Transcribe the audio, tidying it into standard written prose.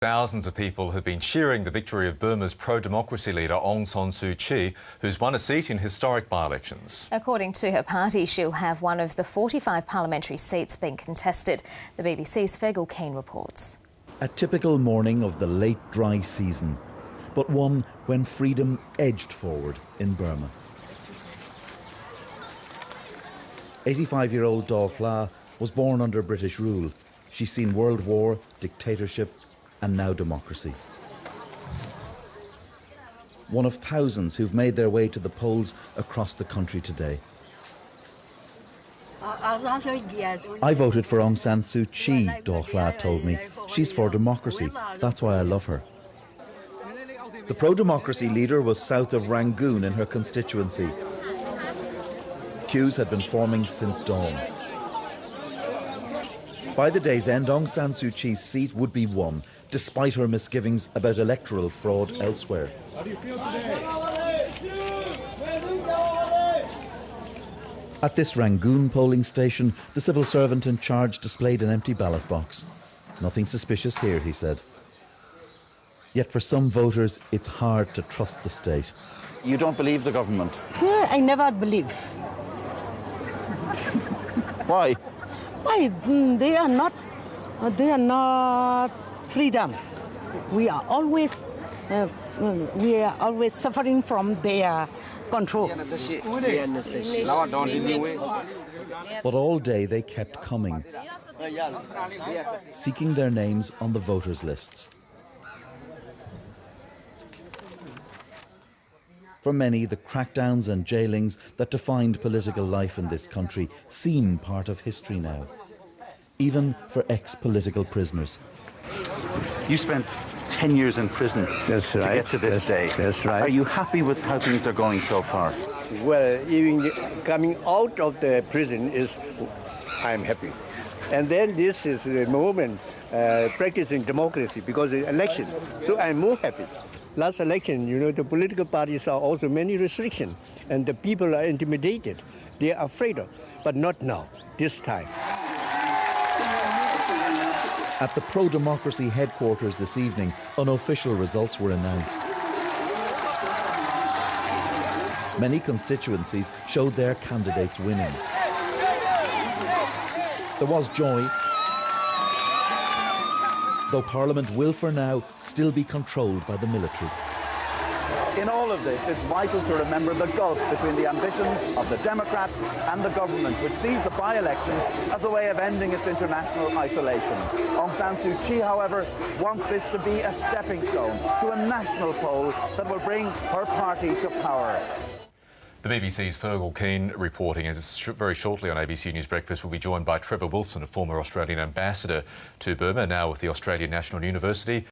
Thousands of people have been cheering the victory of Burma's pro-democracy leader Aung San Suu Kyi, who's won a seat in historic by-elections. According to her party, she'll have one of the 45 parliamentary seats being contested. The BBC's Fergal Keane reports. A typical morning of the late dry season, but one when freedom edged forward in Burma. 85-year-old Daw Hla was born under British rule. She's seen World War, dictatorship, and now democracy. One of thousands who've made their way to the polls across the country today. I voted for Aung San Suu Kyi, Daw Hla told me. She's for democracy. That's why I love her. The pro-democracy leader was south of Rangoon in her constituency. Queues had been forming since dawn. By the day's end, Aung San Suu Kyi's seat would be won, despite her misgivings about electoral fraud elsewhere. How do you feel today? At this Rangoon polling station, the civil servant in charge displayed an empty ballot box. Nothing suspicious here, he said. Yet for some voters, it's hard to trust the state. You don't believe the government? Yeah, I never believe. Why? Why? They are not freedom. We are always suffering from their control. But all day they kept coming, seeking their names on the voters' lists. For many, the crackdowns and jailings that defined political life in this country seem part of history now, even for ex-political prisoners. You spent 10 years in prison to get to this day. That's right. Are you happy with how things are going so far? Well, even coming out of the prison I'm happy. And then this is the moment practicing democracy because it's election. So I'm more happy. Last election, the political parties are also many restrictions and the people are intimidated. They are afraid of, but not now, this time. At the pro-democracy headquarters this evening, unofficial results were announced. Many constituencies showed their candidates winning. There was joy, though Parliament will for now still be controlled by the military. In all of this, it's vital to remember the gulf between the ambitions of the Democrats and the government, which sees the by-elections as a way of ending its international isolation. Aung San Suu Kyi, however, wants this to be a stepping stone to a national poll that will bring her party to power. The BBC's Fergal Keane reporting as very shortly on ABC News Breakfast. We'll be joined by Trevor Wilson, a former Australian ambassador to Burma, now with the Australian National University.